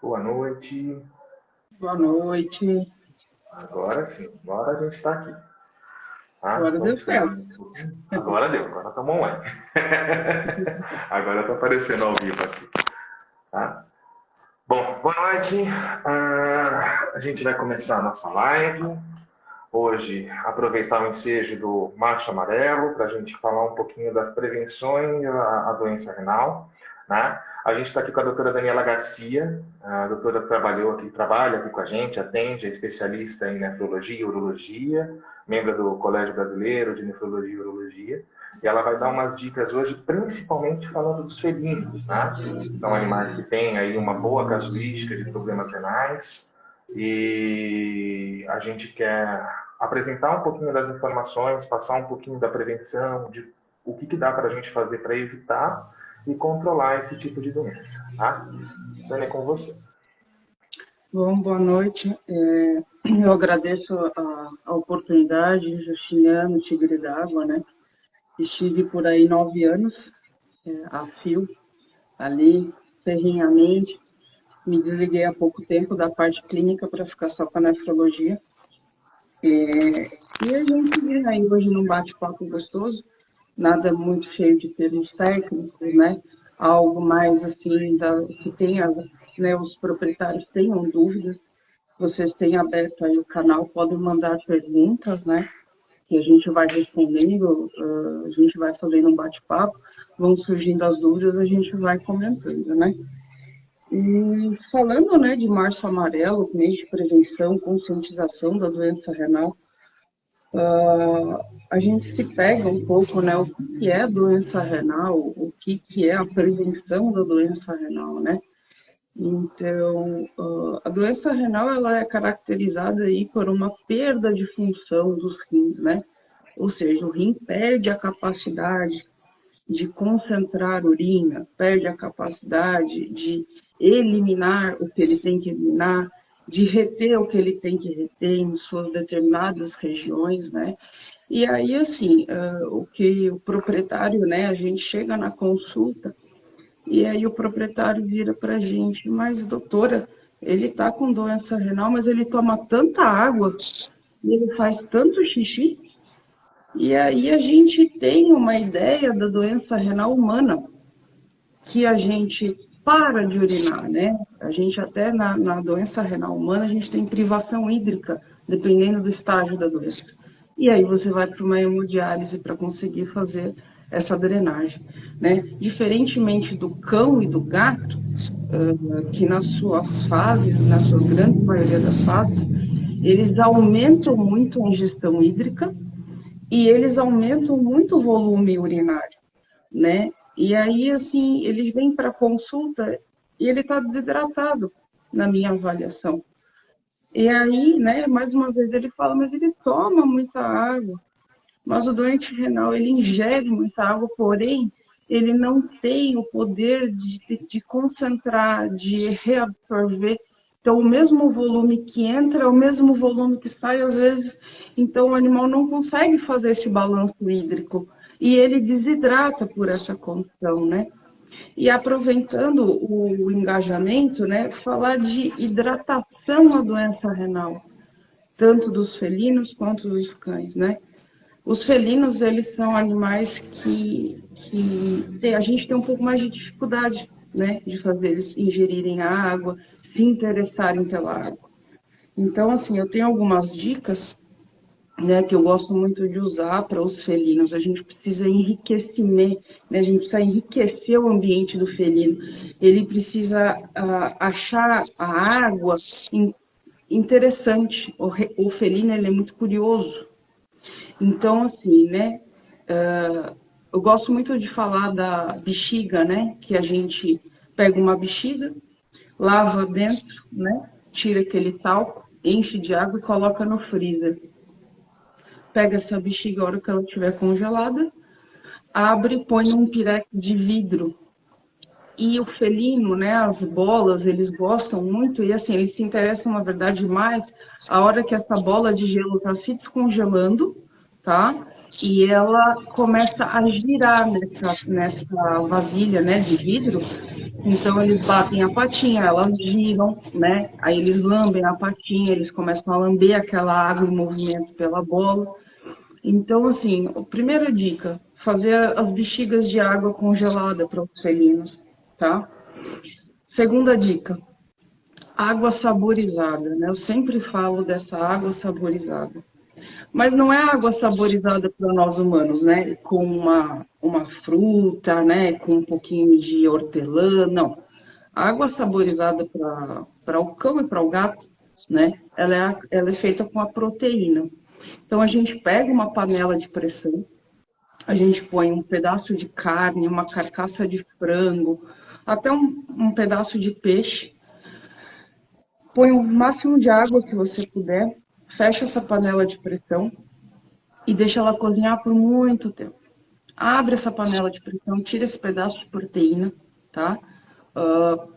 Boa noite. Boa noite. Agora sim, agora a gente está aqui. Tá? Agora deu Vamos esperar certo. mais um pouquinho. Agora deu, agora estamos online. Agora está aparecendo ao vivo aqui. Tá? Bom, boa noite. A gente vai começar a nossa live. Hoje, aproveitar o ensejo do Março Amarelo para a gente falar um pouquinho das prevenções à doença renal. Né? A gente está aqui com a doutora Daniela Garcia. A doutora trabalha aqui com a gente, atende, é especialista em nefrologia e urologia, membro do Colégio Brasileiro de Nefrologia e Urologia. E ela vai dar umas dicas hoje, principalmente falando dos felinos, né? São animais que têm aí uma boa casuística de problemas renais. E a gente quer apresentar um pouquinho das informações, passar um pouquinho da prevenção, de o que dá para a gente fazer para evitar e controlar esse tipo de doença, tá? Dani, é com você. Bom, boa noite. Eu agradeço a oportunidade, Justiniano, Tigre d'Água, né? Estive por aí 9 anos, a fio, ali, ferrinhamente. Me desliguei há pouco tempo da parte clínica para ficar só com a nefrologia. E a gente vem aí hoje num bate-papo gostoso, nada muito cheio de termos técnicos, né? Algo mais assim, que tem né, os proprietários tenham dúvidas. Vocês têm aberto aí o canal, podem mandar perguntas, né? Que a gente vai respondendo, a gente vai fazendo um bate-papo, vão surgindo as dúvidas, a gente vai comentando, né? E falando, né, de Março Amarelo, mês de prevenção, conscientização da doença renal, a gente se pega um pouco, né, o que é doença renal, o que é a prevenção da doença renal, né? Então, a doença renal ela é caracterizada aí por uma perda de função dos rins, né? Ou seja, o rim perde a capacidade de concentrar urina, perde a capacidade de eliminar o que ele tem que eliminar, de reter o que ele tem que reter em suas determinadas regiões, né? E aí, assim, o que o proprietário, né, a gente chega na consulta e aí o proprietário vira para a gente, mas doutora, ele está com doença renal, mas ele toma tanta água e ele faz tanto xixi. E aí a gente tem uma ideia da doença renal humana, que a gente para de urinar, né? A gente até na doença renal humana, a gente tem privação hídrica, dependendo do estágio da doença. E aí você vai para uma hemodiálise para conseguir fazer essa drenagem, né? Diferentemente do cão e do gato, que nas suas fases, na sua grande maioria das fases, eles aumentam muito a ingestão hídrica e eles aumentam muito o volume urinário, né? E aí, assim, eles vêm para consulta e ele está desidratado na minha avaliação. E aí, né, mais uma vez ele fala, mas ele toma muita água. Mas o doente renal, ele ingere muita água, porém, ele não tem o poder de concentrar, de reabsorver. Então, o mesmo volume que entra é o mesmo volume que sai, às vezes. Então, o animal não consegue fazer esse balanço hídrico. E ele desidrata por essa condição, né? E aproveitando o engajamento, né, falar de hidratação à doença renal, tanto dos felinos quanto dos cães, né? Os felinos, eles são animais que a gente tem um pouco mais de dificuldade, né, de fazer eles ingerirem a água, se interessarem pela água. Então, assim, eu tenho algumas dicas, né, que eu gosto muito de usar para os felinos. A gente precisa enriquecer, né, a gente precisa enriquecer o ambiente do felino. Ele precisa achar a água interessante. O felino, ele é muito curioso. Então, assim, né, eu gosto muito de falar da bexiga, né? Que a gente pega uma bexiga, lava dentro, né? Tira aquele talco, enche de água e coloca no freezer. Pega essa bexiga a hora que ela estiver congelada, abre e põe num pirex de vidro. E o felino, né, as bolas, eles gostam muito e assim, eles se interessam, na verdade, mais a hora que essa bola de gelo está se descongelando, tá? E ela começa a girar nessa vasilha, né, de vidro, Então eles batem a patinha, elas giram, né? Aí eles lambem a patinha, eles começam a lamber aquela água em movimento pela bola. Então, assim, a primeira dica, fazer as bexigas de água congelada para os felinos, tá? Segunda dica, água saborizada, né? Eu sempre falo dessa água saborizada. Mas não é água saborizada para nós humanos, né? Com uma fruta, né? Com um pouquinho de hortelã, não. A água saborizada para o cão e para o gato, né? Ela é feita com a proteína. Então a gente pega uma panela de pressão, a gente põe um pedaço de carne, uma carcaça de frango, até um pedaço de peixe, põe o máximo de água que você puder, fecha essa panela de pressão e deixa ela cozinhar por muito tempo. Abre essa panela de pressão, tira esse pedaço de proteína, tá?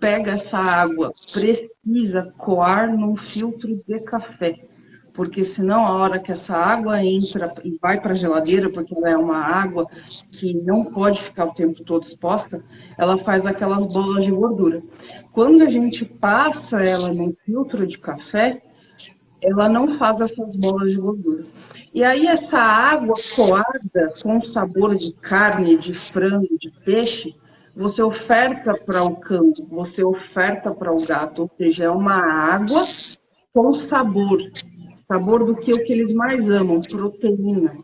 Pega essa água, precisa coar num filtro de café, porque senão a hora que essa água entra e vai para a geladeira, porque ela é uma água que não pode ficar o tempo todo exposta, ela faz aquelas bolas de gordura. Quando a gente passa ela num filtro de café, ela não faz essas bolas de gordura. E aí essa água coada com sabor de carne, de frango, de peixe, você oferta para o cão, você oferta para o gato, ou seja, é uma água com sabor, sabor do que o que eles mais amam, proteína.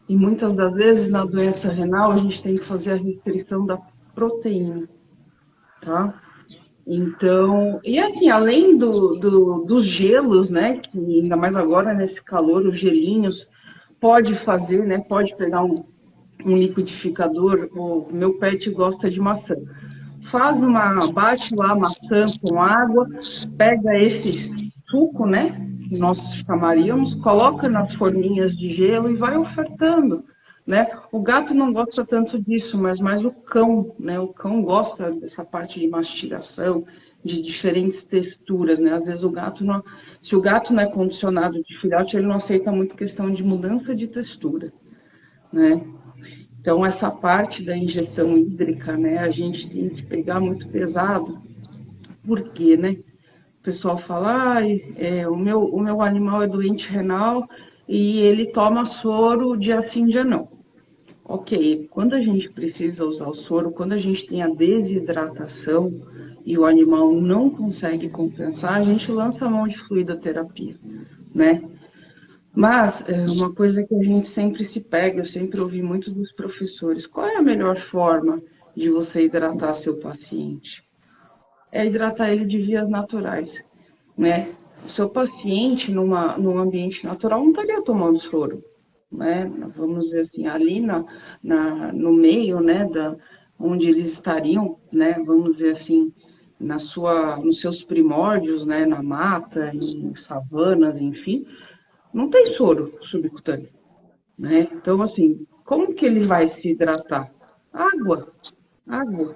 E muitas das vezes na doença renal a gente tem que fazer a restrição da proteína, tá? Então, e assim, além dos gelos, né, que ainda mais agora nesse calor, os gelinhos, pode fazer, né, pode pegar um liquidificador, o meu pet gosta de maçã. Bate lá a maçã com água, pega esse suco, né, que nós chamaríamos, coloca nas forminhas de gelo e vai ofertando, né? O gato não gosta tanto disso, mas mais o cão, né? O cão gosta dessa parte de mastigação, de diferentes texturas, né? Às vezes o gato não, se o gato não é condicionado de filhote, ele não aceita muito questão de mudança de textura, né? Então, essa parte da injeção hídrica, né, a gente tem que pegar muito pesado. Por quê, né? O pessoal fala, o meu animal é doente renal e ele toma soro dia sim, dia não. Ok, quando a gente precisa usar o soro, quando a gente tem a desidratação e o animal não consegue compensar, a gente lança a mão de fluidoterapia, né? Mas uma coisa que a gente sempre se pega, eu sempre ouvi muito dos professores, qual é a melhor forma de você hidratar seu paciente? É hidratar ele de vias naturais, né? O seu paciente num ambiente natural não estaria tomando soro, né? Vamos dizer assim, ali no meio, né, onde eles estariam, né, vamos dizer assim, nos seus primórdios, né, na mata, em savanas, enfim, não tem soro subcutâneo, né? Então, assim, como que ele vai se hidratar? Água, água,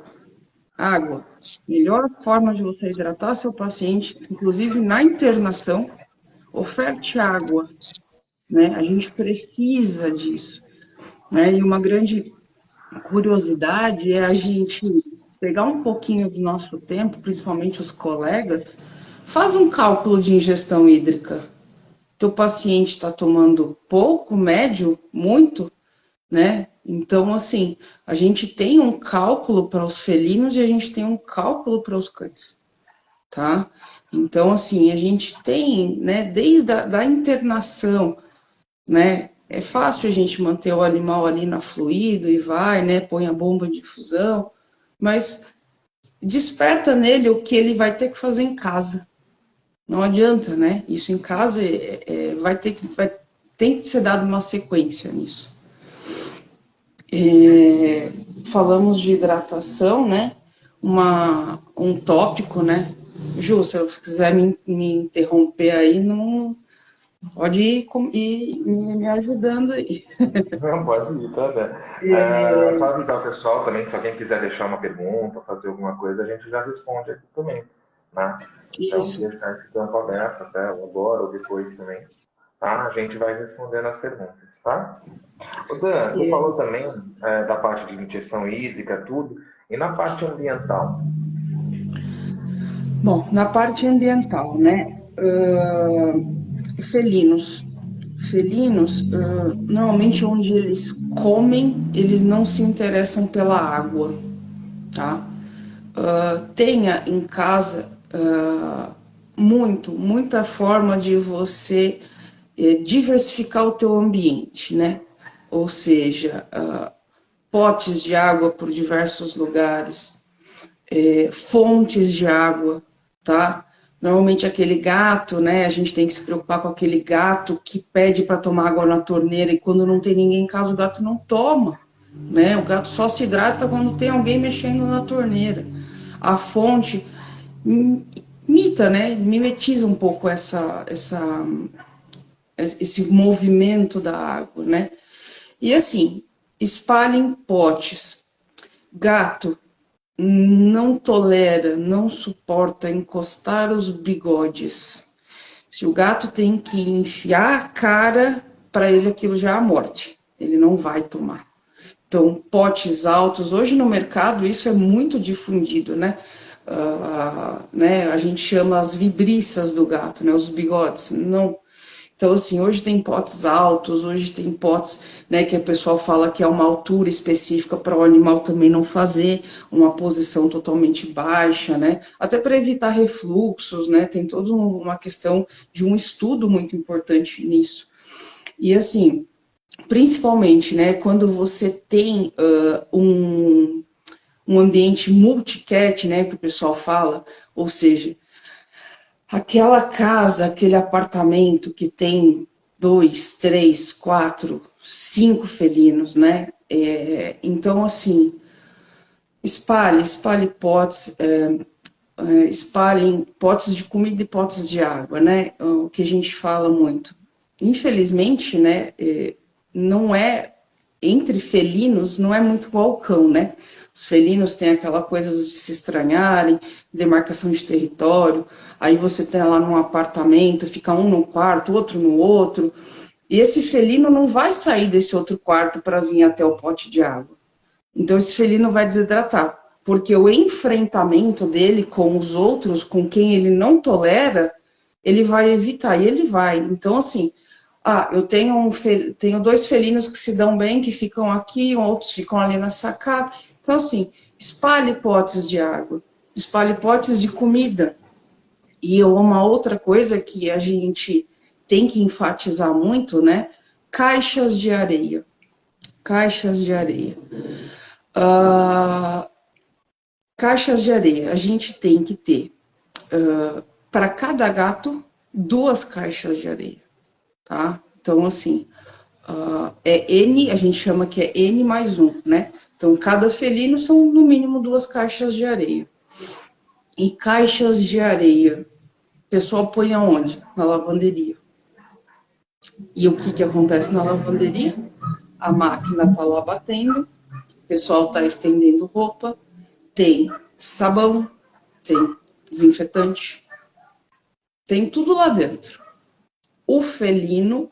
água. Melhor forma de você hidratar seu paciente, inclusive na internação, oferte água, né? A gente precisa disso, né? E uma grande curiosidade é a gente pegar um pouquinho do nosso tempo, principalmente os colegas, faz um cálculo de ingestão hídrica. Teu paciente está tomando pouco, médio, muito, né? Então, assim, a gente tem um cálculo para os felinos e a gente tem um cálculo para os cães, tá? Então, assim, a gente tem, né, desde a da internação, né? É fácil a gente manter o animal ali na fluido e vai, né? Põe a bomba de infusão, mas desperta nele o que ele vai ter que fazer em casa. Não adianta, né? Isso em casa tem que ser dado uma sequência nisso. Falamos de hidratação, né? Um tópico, né? Ju, se eu quiser me interromper aí, não pode ir me ajudando aí. Não, pode ir, tá, né? Só avisar o pessoal também, que se alguém quiser deixar uma pergunta, fazer alguma coisa, a gente já responde aqui também, né? Então, Isso. deixar esse campo aberto até agora ou depois também, tá? A gente vai respondendo as perguntas, tá? Ô Dan, você falou também da parte de injeção hídrica, tudo, e na parte ambiental. Bom, na parte ambiental, né? Felinos. Felinos, normalmente onde eles comem, eles não se interessam pela água, tá? Tenha em casa muita forma de você diversificar o teu ambiente, né? Ou seja, potes de água por diversos lugares, fontes de água, tá? Normalmente aquele gato, né? A gente tem que se preocupar com aquele gato que pede para tomar água na torneira e quando não tem ninguém em casa o gato não toma, né? O gato só se hidrata quando tem alguém mexendo na torneira. A fonte imita, né? Mimetiza um pouco esse movimento da água, né? E assim, espalhem potes. Gato não tolera, não suporta encostar os bigodes. Se o gato tem que enfiar a cara, para ele aquilo já é a morte. Ele não vai tomar. Então, potes altos, hoje no mercado isso é muito difundido, né? Né? A gente chama as vibriças do gato, né? Os bigodes. Não. Então, assim, hoje tem potes altos, hoje tem potes, né, que o pessoal fala que é uma altura específica para o animal também não fazer uma posição totalmente baixa, né? Até para evitar refluxos, né? Tem toda uma questão de um estudo muito importante nisso. E assim, principalmente, né, quando você tem um ambiente multicat, né, que o pessoal fala, ou seja, aquela casa, aquele apartamento que tem 2, 3, 4, 5 felinos, né? Então, assim, espalhe potes, espalhem potes de comida e potes de água, né? O que a gente fala muito. Infelizmente, né, não é, entre felinos, não é muito igual ao cão, né? Os felinos têm aquela coisa de se estranharem, demarcação de território, aí você tem lá num apartamento, fica um no quarto, outro no outro, e esse felino não vai sair desse outro quarto para vir até o pote de água. Então esse felino vai desidratar, porque o enfrentamento dele com os outros, com quem ele não tolera, ele vai evitar, e ele vai. Então, assim, eu tenho 2 felinos que se dão bem, que ficam aqui, outros ficam ali na sacada. Então, assim, espalhe potes de água, espalhe potes de comida. E uma outra coisa que a gente tem que enfatizar muito, né? Caixas de areia. Caixas de areia. Caixas de areia. A gente tem que ter, para cada gato, 2 caixas de areia, tá? Então, assim, é N, a gente chama que é N mais 1, né? Então, cada felino são, no mínimo, 2 caixas de areia. E caixas de areia, o pessoal põe aonde? Na lavanderia. E o que acontece na lavanderia? A máquina está lá batendo, o pessoal está estendendo roupa, tem sabão, tem desinfetante, tem tudo lá dentro. O felino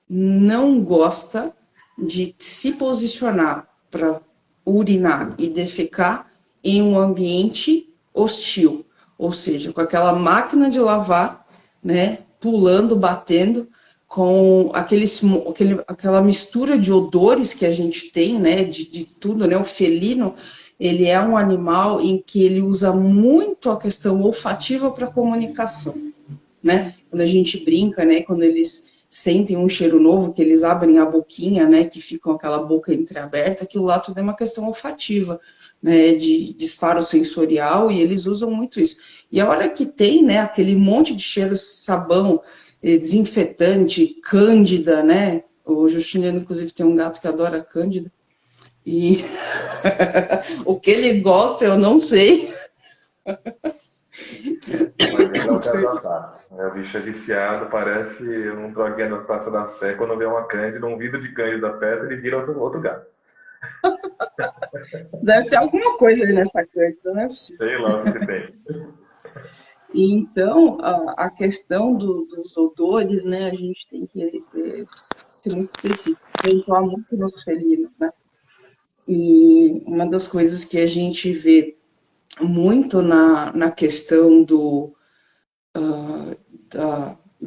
não gosta de se posicionar para urinar e defecar em um ambiente hostil, ou seja, com aquela máquina de lavar, né, pulando, batendo, com aquela mistura de odores que a gente tem, né, de tudo, né, o felino, ele é um animal em que ele usa muito a questão olfativa para comunicação, né, quando a gente brinca, né, quando eles sentem um cheiro novo, que eles abrem a boquinha, né, que ficam aquela boca entreaberta, aquilo lá tudo é uma questão olfativa, né, de disparo sensorial, e eles usam muito isso. E a hora que tem, né, aquele monte de cheiro, sabão, desinfetante, cândida, né, o Justiniano, inclusive, tem um gato que adora cândida, e o que ele gosta, eu não sei. Mas ele é o caso da Tati. A bicha viciada, parece um droguinha na Praça da Sé, quando vê uma cândida, um vidro de cândida perto, ele vira outro gato. Deve ter alguma coisa ali nessa cândida, né? Sei lá o que tem. E então, a questão dos odores, né, a gente tem que ser muito específico, pontuar muito nos felinos, né? E uma das coisas que a gente vê muito na questão do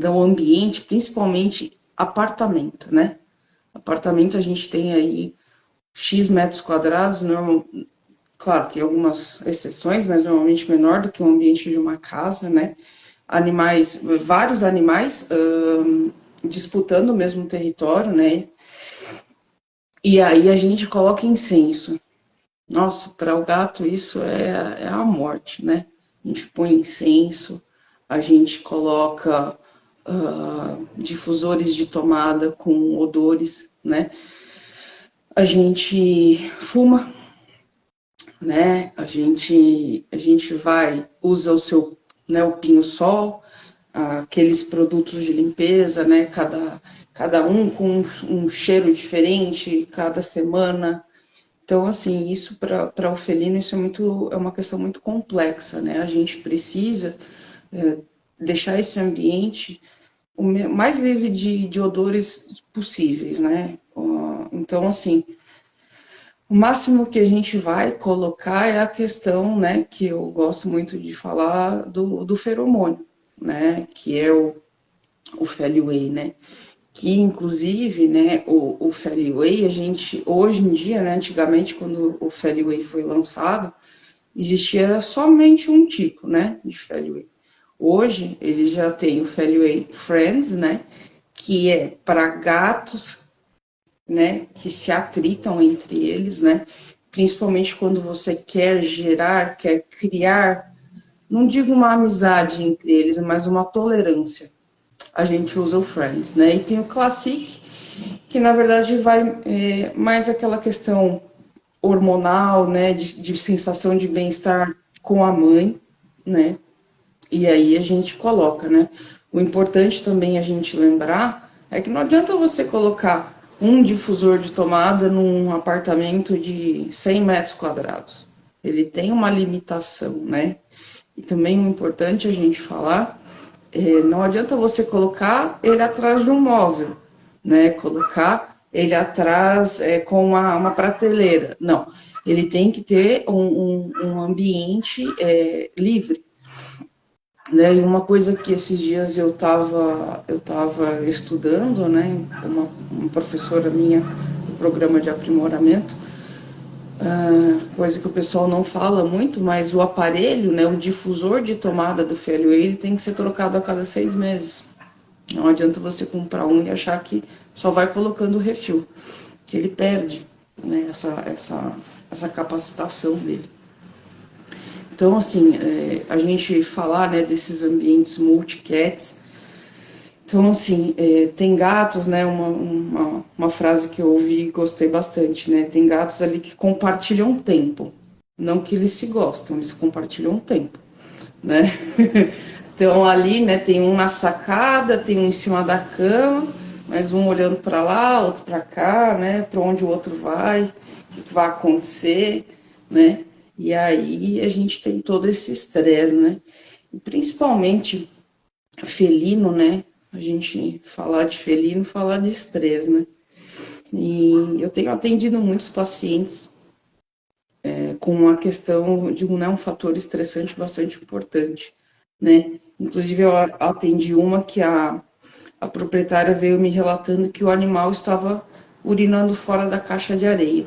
ambiente, principalmente apartamento, né? Apartamento a gente tem aí X metros quadrados, claro, tem algumas exceções, mas normalmente menor do que o ambiente de uma casa, né? Animais, vários animais disputando o mesmo território, né? E aí a gente coloca incenso. Nossa, para o gato isso é a morte, né? A gente põe incenso, a gente coloca difusores de tomada com odores, né? A gente fuma, né? A gente usa o seu, né, o pinho-sol, aqueles produtos de limpeza, né? Cada um com um cheiro diferente, cada semana. Então, assim, isso para o felino, isso é uma questão muito complexa, né? A gente precisa deixar esse ambiente o mais livre de odores possíveis, né? Então, assim, o máximo que a gente vai colocar é a questão, né, que eu gosto muito de falar do feromônio, né? Que é o Feliway, né? Que inclusive, né, o Feliway, a gente, hoje em dia, né, antigamente quando o Feliway foi lançado, existia somente um tipo, né, de Feliway. Hoje ele já tem o Feliway Friends, né, que é para gatos, né, que se atritam entre eles, né, principalmente quando você quer criar, não digo uma amizade entre eles, mas uma tolerância. A gente usa o Friends, né? E tem o Classic, que na verdade vai mais aquela questão hormonal, né? De sensação de bem-estar com a mãe, né? E aí a gente coloca, né? O importante também a gente lembrar é que não adianta você colocar um difusor de tomada num apartamento de 100 metros quadrados. Ele tem uma limitação, né? E também o importante a gente falar não adianta você colocar ele atrás de um móvel, né? Colocar ele atrás com uma prateleira. Não, ele tem que ter um ambiente livre. Né? E uma coisa que esses dias eu tava estudando, né? Uma professora minha do programa de aprimoramento, coisa que o pessoal não fala muito, mas o aparelho, né, o difusor de tomada do Feliway, ele tem que ser trocado a cada 6 meses. Não adianta você comprar um e achar que só vai colocando o refil, que ele perde, né, essa capacitação dele. Então, assim, a gente falar, né, desses ambientes multicats. Então, assim, tem gatos, né, uma frase que eu ouvi e gostei bastante, né, tem gatos ali que compartilham tempo. Não que eles se gostam, eles compartilham tempo, né? Então, ali, né, tem um na sacada, tem um em cima da cama, mas um olhando para lá, outro para cá, né, para onde o outro vai, o que vai acontecer, né? E aí a gente tem todo esse estresse, né? E principalmente felino, né? A gente falar de felino, falar de estresse, né? E eu tenho atendido muitos pacientes com a questão de um fator estressante bastante importante, né? Inclusive eu atendi uma que a proprietária veio me relatando que o animal estava urinando fora da caixa de areia,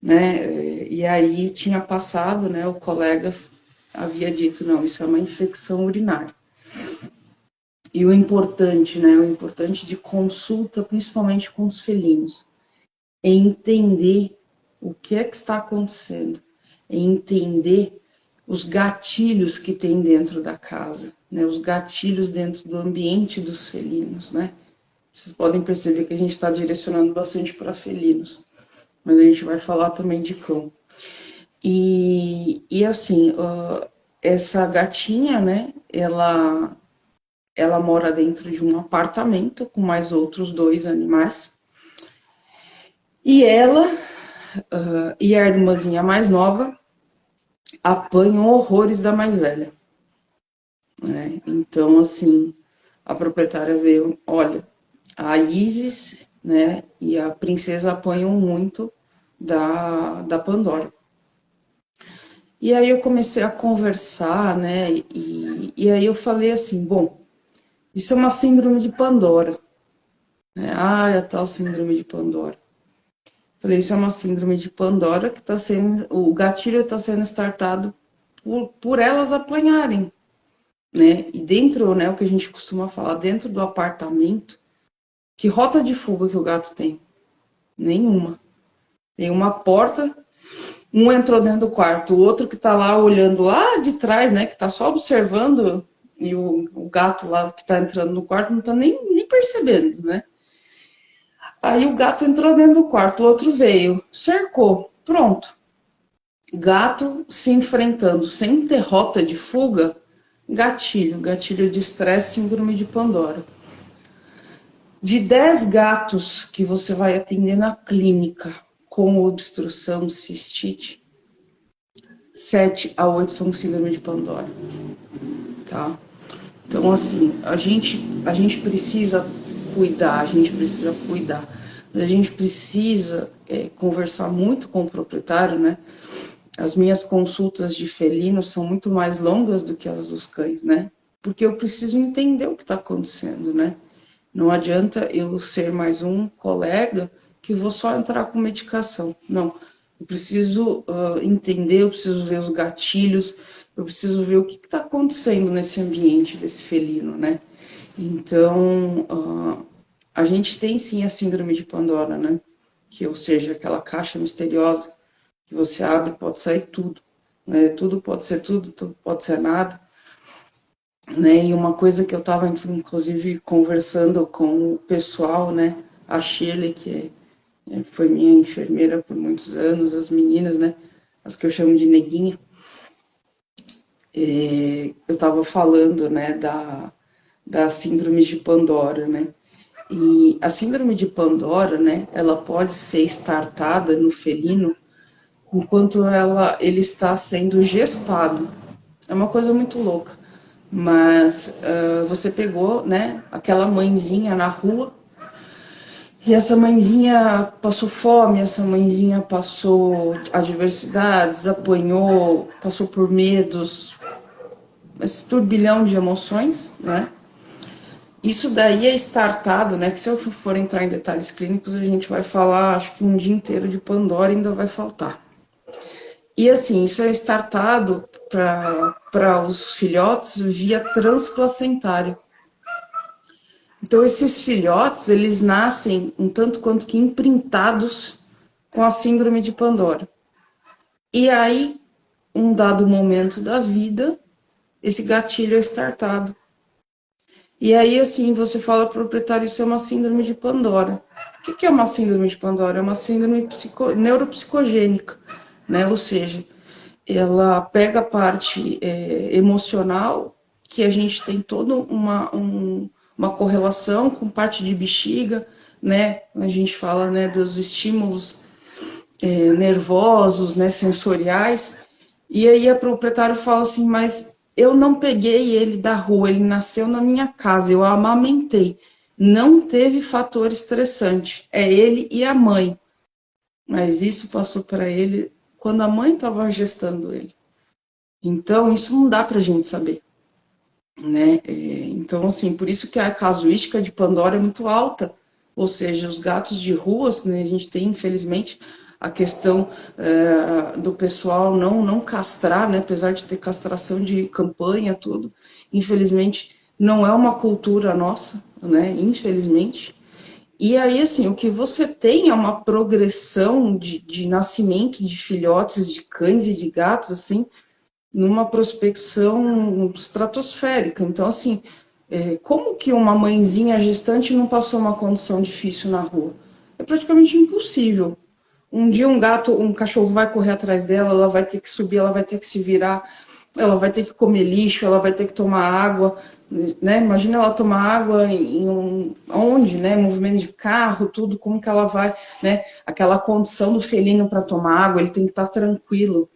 né? E aí tinha passado, né? O colega havia dito, não, isso é uma infecção urinária. E o importante, né? O importante de consulta, principalmente com os felinos, é entender o que é que está acontecendo, é entender os gatilhos que tem dentro da casa, né? Os gatilhos dentro do ambiente dos felinos, né? Vocês podem perceber que a gente está direcionando bastante para felinos, mas a gente vai falar também de cão. E assim, essa gatinha, né? Ela mora dentro de um apartamento com mais outros 2 animais. E ela e a irmãzinha mais nova apanham horrores da mais velha. Né? Então, assim, a proprietária veio, olha, a Isis, né, e a princesa apanham muito da Pandora. E aí eu comecei a conversar, né? E aí eu falei assim, bom, isso é uma síndrome de Pandora, né? Ah, é a tal síndrome de Pandora. Falei, isso é uma síndrome de Pandora que está sendo, o gatilho está sendo startado por elas apanharem, né? E dentro, né, o que a gente costuma falar, dentro do apartamento, que rota de fuga que o gato tem? Nenhuma. Tem uma porta, um entrou dentro do quarto, o outro que está lá olhando lá de trás, né, que está só observando, e o gato lá que está entrando no quarto não está nem percebendo, né? Aí o gato entrou dentro do quarto, o outro veio, cercou, pronto. Gato se enfrentando sem ter rota de fuga, gatilho de estresse, síndrome de Pandora. De 10 gatos que você vai atender na clínica com obstrução, cistite, 7 a 8 são síndrome de Pandora, tá? Então, assim, a gente precisa cuidar, a gente precisa cuidar. A gente precisa conversar muito com o proprietário, né? As minhas consultas de felinos são muito mais longas do que as dos cães, né? Porque eu preciso entender o que está acontecendo, né? Não adianta eu ser mais um colega que vou só entrar com medicação. Não, eu preciso entender, eu preciso ver os gatilhos, eu preciso ver o que está acontecendo nesse ambiente desse felino, né? Então, a gente tem sim a síndrome de Pandora, né? Que, ou seja, aquela caixa misteriosa que você abre, pode sair tudo, né? Tudo, tudo pode ser nada, né? E uma coisa que eu estava, inclusive, conversando com o pessoal, né? A Shirley, que foi minha enfermeira por muitos anos, as meninas, né? As que eu chamo de neguinha. Eu estava falando, né? Da síndrome de Pandora, né? E a síndrome de Pandora, né? Ela pode ser startada no felino enquanto ele está sendo gestado. É uma coisa muito louca. Mas você pegou, né, aquela mãezinha na rua, e essa mãezinha passou fome, essa mãezinha passou adversidades, apanhou, passou por medos, esse turbilhão de emoções, né? Isso daí é startado, né? Que se eu for entrar em detalhes clínicos, a gente vai falar, acho que um dia inteiro de Pandora ainda vai faltar. E assim, isso é startado para os filhotes via transplacentário. Então, esses filhotes, eles nascem um tanto quanto que imprintados com a síndrome de Pandora. E aí, um dado momento da vida, esse gatilho é startado. E aí, assim, você fala para o proprietário, isso é uma síndrome de Pandora. O que é uma síndrome de Pandora? É uma síndrome neuropsicogênica, né? Ou seja, ela pega a parte emocional, que a gente tem toda uma correlação com parte de bexiga, né? A gente fala, né, dos estímulos nervosos, né, sensoriais, e aí a proprietária fala assim, mas eu não peguei ele da rua, ele nasceu na minha casa, eu amamentei, não teve fator estressante, é ele e a mãe, mas isso passou para ele quando a mãe estava gestando ele. Então, isso não dá para a gente saber, né? Então, assim, por isso que a casuística de Pandora é muito alta, ou seja, os gatos de ruas, né, a gente tem, infelizmente, a questão do pessoal não castrar, né, apesar de ter castração de campanha, tudo, infelizmente, não é uma cultura nossa, né, infelizmente. E aí, assim, o que você tem é uma progressão de nascimento de filhotes de cães e de gatos, assim, numa prospecção estratosférica. Então, assim, como que uma mãezinha gestante não passou uma condição difícil na rua? É praticamente impossível. Um dia um cachorro vai correr atrás dela, ela vai ter que subir, ela vai ter que se virar, ela vai ter que comer lixo, ela vai ter que tomar água, né? Imagina ela tomar água onde, né? Movimento de carro, tudo, como que ela vai, né? Aquela condição do felino para tomar água, ele tem que estar tranquilo,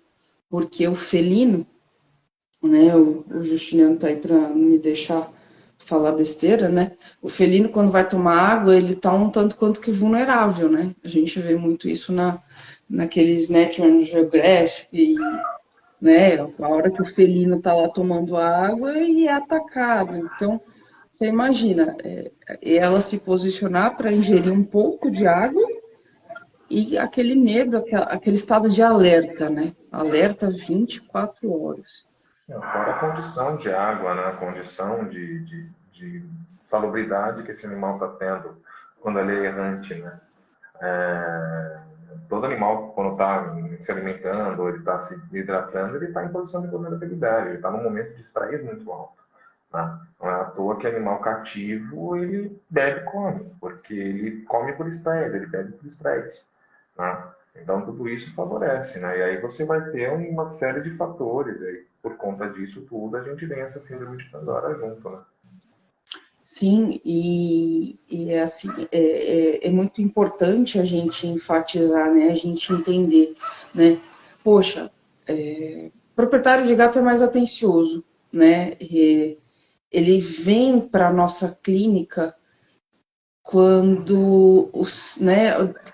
porque o felino, né? O Justiniano tá aí para não me deixar falar besteira, né? O felino, quando vai tomar água, ele tá um tanto quanto que vulnerável, né? A gente vê muito isso naqueles National Geographic né? A hora que o felino está lá tomando água e é atacado. Então, você imagina, ela se posicionar para ingerir um pouco de água e aquele medo, aquele estado de alerta, né? Alerta 24 horas. Fora a condição de água, né? A condição de salubridade que esse animal está tendo quando ele é errante, né? É, todo animal, quando está se alimentando, ou ele está se hidratando, ele está em posição de vulnerabilidade, ele está num momento de estresse muito alto. Né? Não é à toa que animal cativo, ele bebe e come, porque ele come por estresse, ele bebe por estresse. Né? Então, tudo isso favorece, né? E aí você vai ter uma série de fatores, aí, por conta disso tudo, a gente tem essa síndrome de Pandora junto, né? Sim, e é assim, é muito importante a gente enfatizar, né, a gente entender, né, poxa, proprietário de gato é mais atencioso, né, ele vem para a nossa clínica quando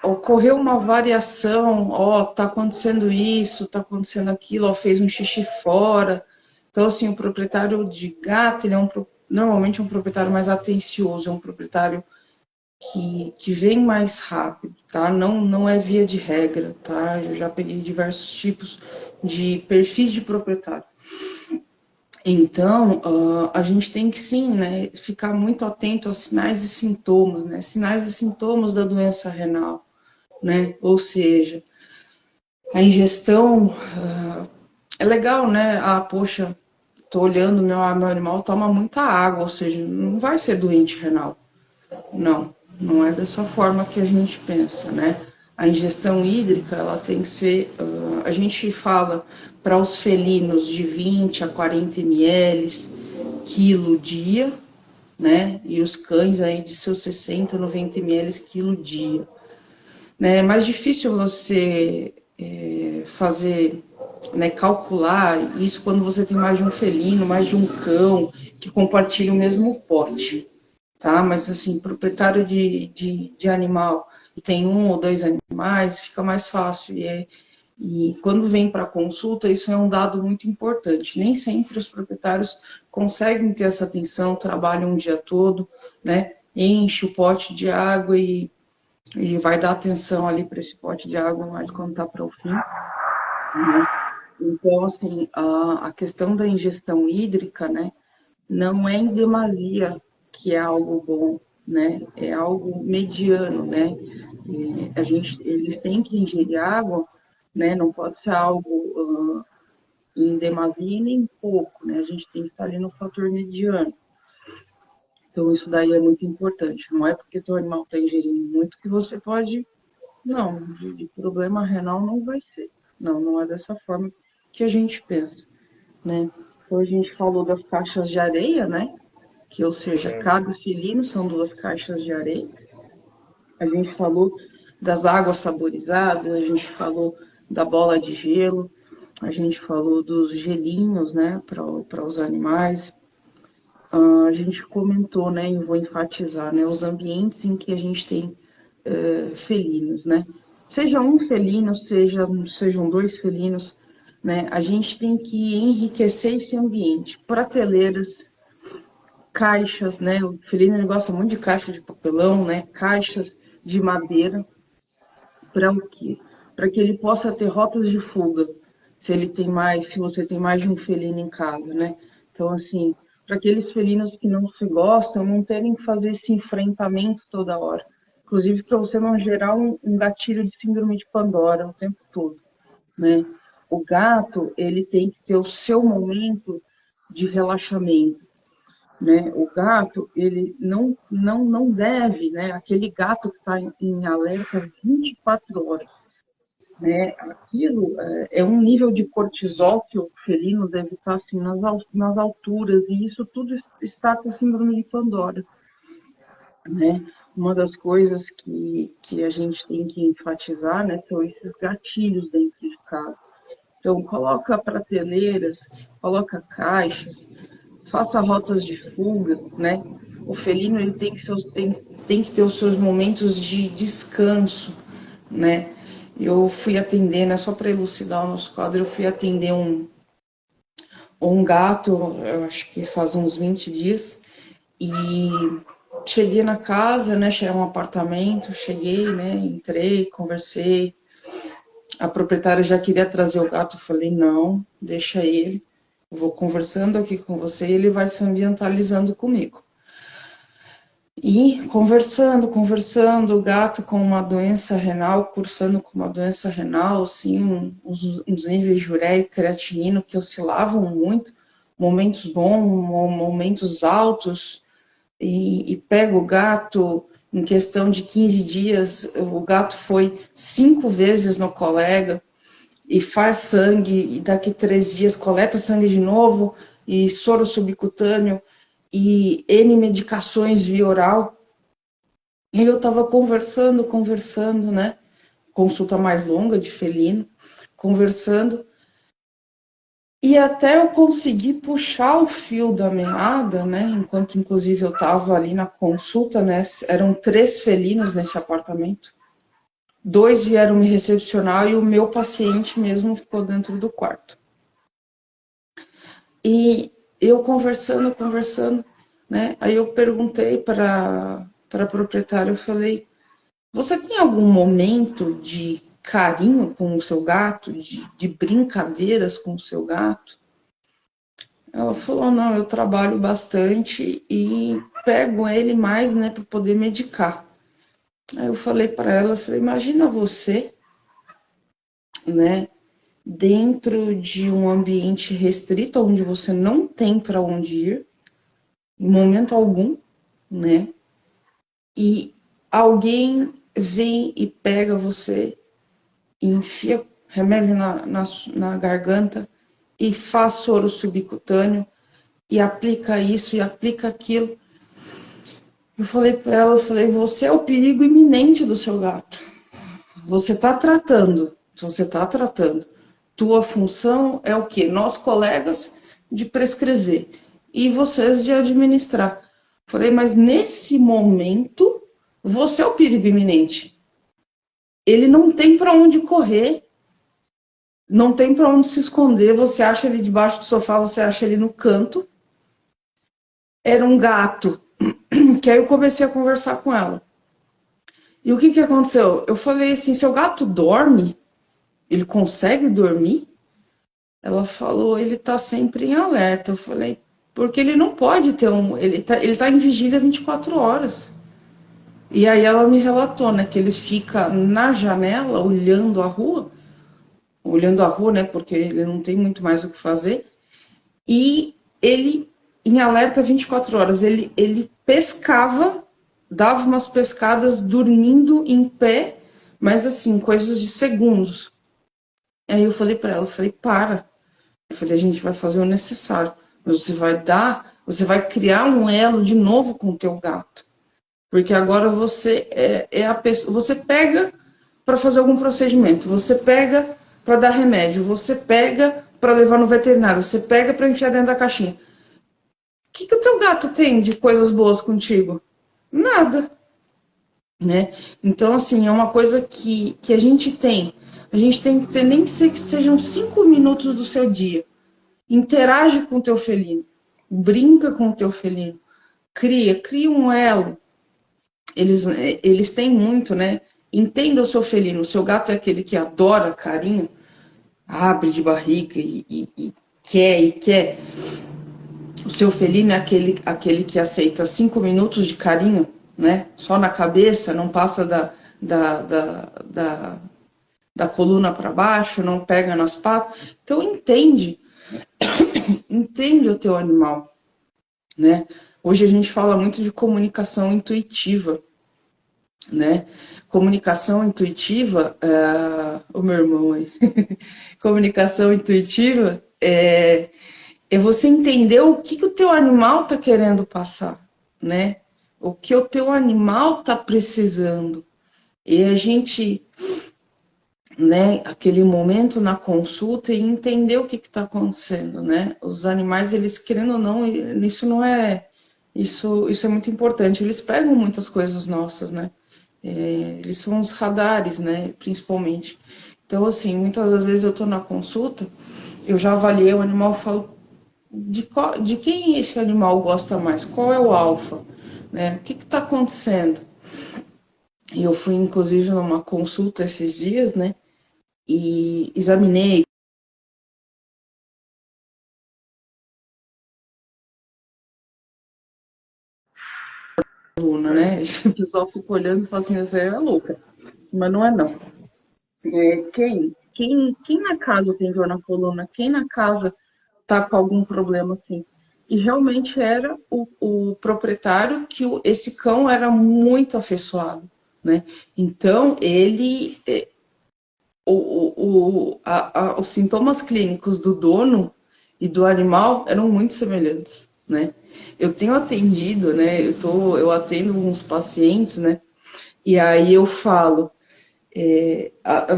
ocorreu uma variação, tá acontecendo isso, tá acontecendo aquilo, fez um xixi fora. Então, assim, o proprietário de gato, ele é normalmente um proprietário mais atencioso, é um proprietário que vem mais rápido, tá? Não é via de regra, tá? Eu já peguei diversos tipos de perfis de proprietário. Então, a gente tem que sim, né, ficar muito atento aos sinais e sintomas, né, sinais e sintomas da doença renal, né, ou seja, a ingestão, é legal, né, poxa, tô olhando, meu animal toma muita água, ou seja, não vai ser doente renal, não é dessa forma que a gente pensa, né, a ingestão hídrica, ela tem que ser, a gente fala para os felinos de 20 a 40 ml, quilo dia, né? E os cães aí de seus 60, 90 ml quilo dia. Né? É mais difícil você fazer, né, calcular isso quando você tem mais de um felino, mais de um cão que compartilha o mesmo pote, tá? Mas assim, proprietário de animal e tem um ou dois animais, fica mais fácil. E quando vem para consulta, isso é um dado muito importante. Nem sempre os proprietários conseguem ter essa atenção, trabalham um dia todo, né? Enche o pote de água e vai dar atenção ali para esse pote de água mais quando está para o fim, né? Então, assim, a questão da ingestão hídrica, né? Não é em demasia que é algo bom, né? É algo mediano, né? Eles têm que ingerir água, né? Não pode ser algo em demasia e nem pouco, né? A gente tem que estar ali no fator mediano. Então, isso daí é muito importante. Não é porque o animal está ingerindo muito que você pode. Não, de problema renal não vai ser. Não é dessa forma que a gente pensa, né? Então, a gente falou das caixas de areia, né? Que, ou seja, Sim. cada felino são 2 caixas de areia. A gente falou das águas saborizadas, a gente falou da bola de gelo, a gente falou dos gelinhos, né, para os animais. A gente comentou, né, e vou enfatizar, né, os ambientes em que a gente tem felinos, né. Seja um felino, sejam 2 felinos, né, a gente tem que enriquecer esse ambiente. Prateleiras, caixas, né, o felino ele gosta muito de caixa de papelão, né, caixas de madeira, para o quê? Para que ele possa ter rotas de fuga, se você tem mais de um felino em casa, né? Então, assim, para aqueles felinos que não se gostam, não terem que fazer esse enfrentamento toda hora. Inclusive, para você não gerar um gatilho de síndrome de Pandora o tempo todo, né? O gato, ele tem que ter o seu momento de relaxamento, né? O gato, ele não deve, né? Aquele gato que está em alerta 24 horas, né? Aquilo é um nível de cortisol que o felino deve estar assim nas alturas, e isso tudo está com a síndrome de Pandora, né? Uma das coisas que a gente tem que enfatizar, né, são esses gatilhos dentro de casa. Então, coloca prateleiras, coloca caixas, faça rotas de fuga, né? O felino ele tem que ter os seus momentos de descanso, né? eu fui atender, né, só para elucidar o nosso quadro, eu fui atender um gato, eu acho que faz uns 20 dias, e cheguei na casa, né, cheguei um apartamento, cheguei, né, entrei, conversei, a proprietária já queria trazer o gato, eu falei, não, deixa ele, eu vou conversando aqui com você e ele vai se ambientalizando comigo. E conversando, o gato com uma doença renal, cursando com uma doença renal, assim, uns níveis de ureia e creatinina que oscilavam muito, momentos bons, momentos altos, e pega o gato, em questão de 15 dias, o gato foi 5 vezes no colega, e faz sangue, e daqui 3 dias coleta sangue de novo, e soro subcutâneo, e N medicações via oral. E eu estava conversando, né? Consulta mais longa de felino, conversando. E até eu conseguir puxar o fio da meada, né? Enquanto, inclusive, eu estava ali na consulta, né? Eram 3 felinos nesse apartamento. 2 vieram me recepcionar e o meu paciente mesmo ficou dentro do quarto. E eu conversando, né? Aí eu perguntei para a proprietária, eu falei, você tem algum momento de carinho com o seu gato, de brincadeiras com o seu gato? Ela falou, não, eu trabalho bastante e pego ele mais, né, para poder medicar. Aí eu falei para ela, eu falei, imagina você, né, dentro de um ambiente restrito, onde você não tem para onde ir, em momento algum, né, e alguém vem e pega você, e enfia remédio na garganta e faz soro subcutâneo e aplica isso e aplica aquilo. Eu falei para ela, eu falei, você é o perigo iminente do seu gato. Você está tratando. Tua função é o quê? Nós, colegas, de prescrever e vocês de administrar. Eu falei, mas nesse momento, você é o perigo iminente. Ele não tem para onde correr, não tem para onde se esconder. Você acha ele debaixo do sofá, você acha ele no canto. Era um gato, que aí eu comecei a conversar com ela. E o que aconteceu? Eu falei assim, seu gato dorme? Ele consegue dormir? Ela falou, ele tá sempre em alerta. Eu falei, porque ele não pode ter ele tá em vigília 24 horas. E aí ela me relatou, né, que ele fica na janela olhando a rua, né, porque ele não tem muito mais o que fazer, e ele em alerta 24 horas, ele pescava, dava umas pescadas dormindo em pé, mas assim, coisas de segundos. Aí eu falei para ela, eu falei, para. Eu falei, a gente vai fazer o necessário. Mas você vai criar um elo de novo com o teu gato. Porque agora você é a pessoa, você pega para fazer algum procedimento, você pega para dar remédio, você pega para levar no veterinário, você pega para enfiar dentro da caixinha. O que o teu gato tem de coisas boas contigo? Nada, né? Então, assim, é uma coisa que a gente tem. A gente tem que ter, nem que sejam 5 minutos do seu dia. Interage com o teu felino. Brinca com o teu felino. Cria um elo. Eles têm muito, né? Entenda o seu felino. O seu gato é aquele que adora carinho, abre de barriga e quer. O seu felino é aquele que aceita 5 minutos de carinho, né? Só na cabeça, não passa da coluna para baixo, não pega nas patas. Então entende o teu animal, né? Hoje a gente fala muito de comunicação intuitiva, né? Comunicação intuitiva, o meu irmão aí, comunicação intuitiva é você entender o que o teu animal está querendo passar, né? O que o teu animal está precisando. E a gente, né, aquele momento na consulta e entender o que está acontecendo, né? Os animais, eles querendo ou não, isso é muito importante. Eles pegam muitas coisas nossas, né? Eles são os radares, né, principalmente. Então, assim, muitas das vezes eu estou na consulta, eu já avaliei o animal e falo, de quem esse animal gosta mais? Qual é o alfa? Né? O que está acontecendo? E eu fui, inclusive, numa consulta esses dias, né? E examinei a coluna, né? O pessoal fica olhando e fala assim, você é louca. Mas não é não. Quem na casa tem dor na coluna? Quem na casa tá com algum problema assim? E realmente era o proprietário que esse cão era muito afeiçoado, né? Então, ele... os sintomas clínicos do dono e do animal eram muito semelhantes, né? Eu tenho atendido, né? Eu atendo uns pacientes, né? E aí eu falo,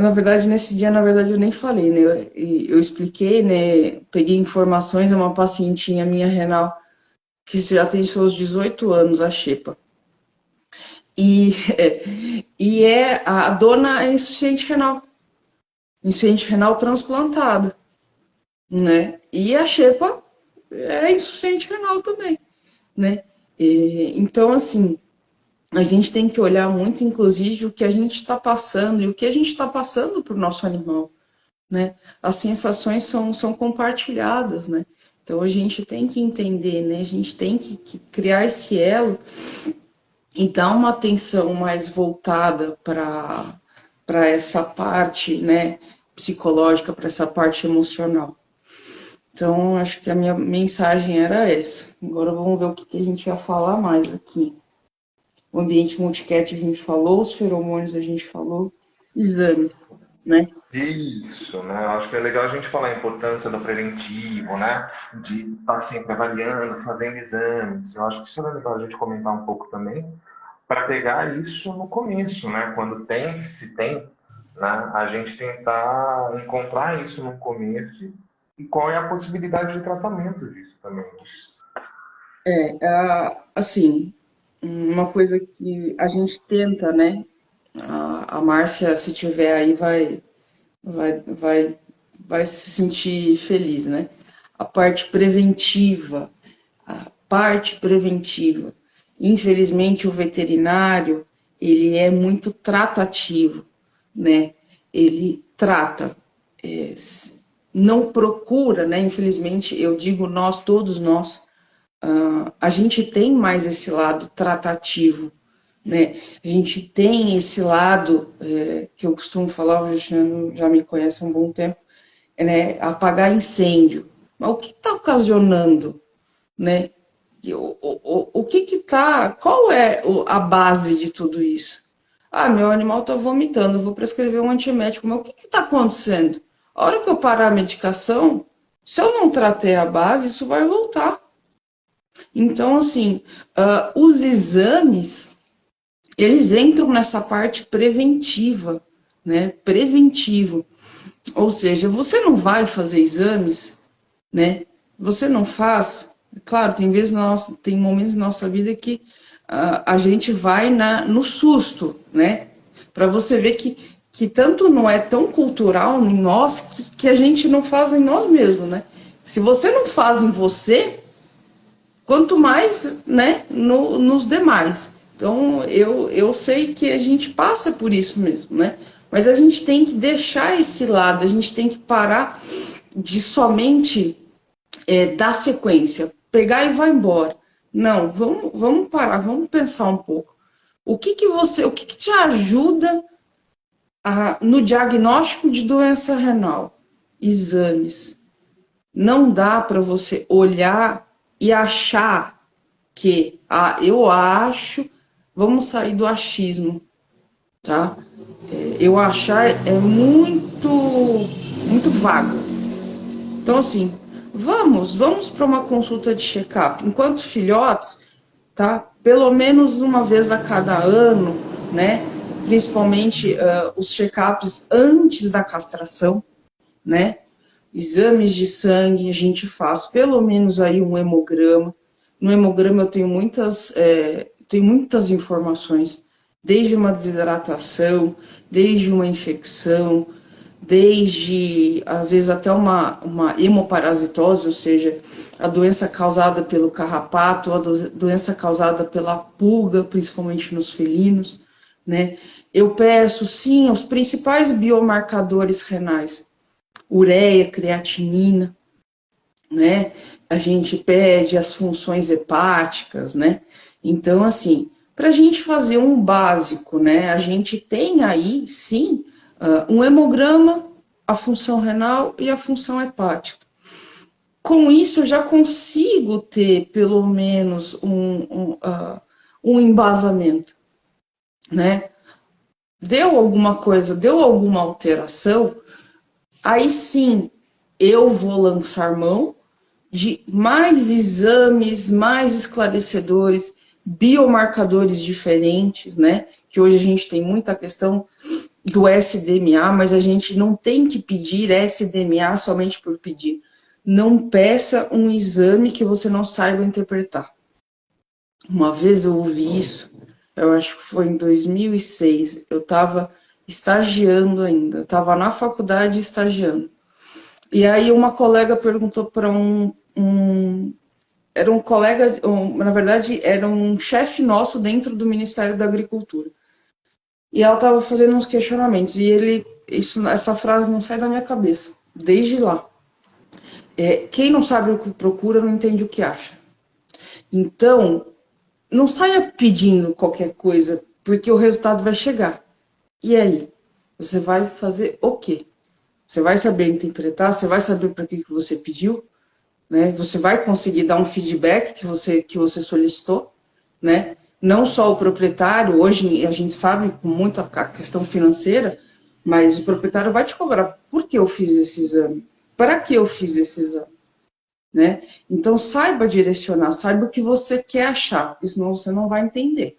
na verdade, nesse dia, na verdade, eu nem falei, né? Eu expliquei, né? Peguei informações de uma pacientinha minha renal que já tem seus 18 anos, a Xepa. E, a dona é insuficiente renal transplantada, né? E a Xepa é insuficiente renal também, né? Então, assim, a gente tem que olhar muito, inclusive, o que a gente está passando e o que a gente está passando para o nosso animal, né? As sensações são compartilhadas, né? Então, a gente tem que entender, né? A gente tem que criar esse elo e dar uma atenção mais voltada para essa parte, né, psicológica, para essa parte emocional. Então, acho que a minha mensagem era essa. Agora vamos ver o que a gente ia falar mais aqui. O ambiente multicat a gente falou, os feromônios a gente falou, exames, né? Isso, né? Eu acho que é legal a gente falar a importância do preventivo, né? De estar sempre avaliando, fazendo exames. Eu acho que isso é legal a gente comentar um pouco também, para pegar isso no começo, né? Quando tem, se tem, né? A gente tentar encontrar isso no começo e qual é a possibilidade de tratamento disso também. Assim, uma coisa que a gente tenta, né? A Márcia, se tiver aí, vai, vai, vai se sentir feliz, né? A parte preventiva, a parte preventiva. Infelizmente, o veterinário, ele é muito tratativo, né? Ele trata, não procura, né? Infelizmente, eu digo nós, todos nós, a gente tem mais esse lado tratativo, né? A gente tem esse lado, que eu costumo falar, o Justiano já me conhece há um bom tempo, né? Apagar incêndio. Mas o que está ocasionando, né? O que está, qual é a base de tudo isso? Ah, meu animal está vomitando, eu vou prescrever um antiemético, mas o que está acontecendo? A hora que eu parar a medicação, se eu não tratei a base, isso vai voltar. Então, assim, os exames, eles entram nessa parte preventiva, né? Preventivo. Ou seja, você não vai fazer exames, né? Você não faz. Claro, tem momentos na nossa vida que a gente vai no susto, né? Para você ver que tanto não é tão cultural em nós que a gente não faz em nós mesmos, né? Se você não faz em você, quanto mais, né, nos demais. Então, eu sei que a gente passa por isso mesmo, né? Mas a gente tem que deixar esse lado, a gente tem que parar de somente dar sequência, pegar e vai embora. Não, vamos parar, vamos pensar um pouco. O que te ajuda no diagnóstico de doença renal? Exames. Não dá para você olhar e achar que, eu acho, vamos sair do achismo, tá? Eu achar é muito vago. Então, assim, vamos para uma consulta de check-up. Enquanto filhotes, tá? Pelo menos uma vez a cada ano, né? Principalmente os check-ups antes da castração, né? Exames de sangue, a gente faz pelo menos aí um hemograma. No hemograma eu tenho muitas informações. desde uma desidratação, desde uma infecção, desde, às vezes, até uma hemoparasitose, ou seja, a doença causada pelo carrapato, ou a doença causada pela pulga, principalmente nos felinos, né? Eu peço, sim, os principais biomarcadores renais, ureia, creatinina, né? A gente pede as funções hepáticas, né? Então, assim, para a gente fazer um básico, né? A gente tem aí, sim, um hemograma, a função renal e a função hepática. Com isso, eu já consigo ter, pelo menos, um embasamento, né? Deu alguma coisa, deu alguma alteração, aí sim, eu vou lançar mão de mais exames, mais esclarecedores, biomarcadores diferentes, né? Que hoje a gente tem muita questão do SDMA, mas a gente não tem que pedir SDMA somente por pedir. Não peça um exame que você não saiba interpretar. Uma vez eu ouvi isso, eu acho que foi em 2006, eu estava estagiando ainda, estava na faculdade estagiando. E aí uma colega perguntou para era um colega, na verdade, era um chefe nosso dentro do Ministério da Agricultura. E ela estava fazendo uns questionamentos, e essa frase não sai da minha cabeça, desde lá. Quem não sabe o que procura, não entende o que acha. Então, não saia pedindo qualquer coisa, porque o resultado vai chegar. E aí? Você vai fazer o quê? Você vai saber interpretar? Você vai saber para que você pediu? Né? Você vai conseguir dar um feedback que você solicitou? Né? Não só o proprietário, hoje a gente sabe com muito a questão financeira, mas o proprietário vai te cobrar. Por que eu fiz esse exame? Para que eu fiz esse exame? Né? Então, saiba direcionar, saiba o que você quer achar, porque senão você não vai entender.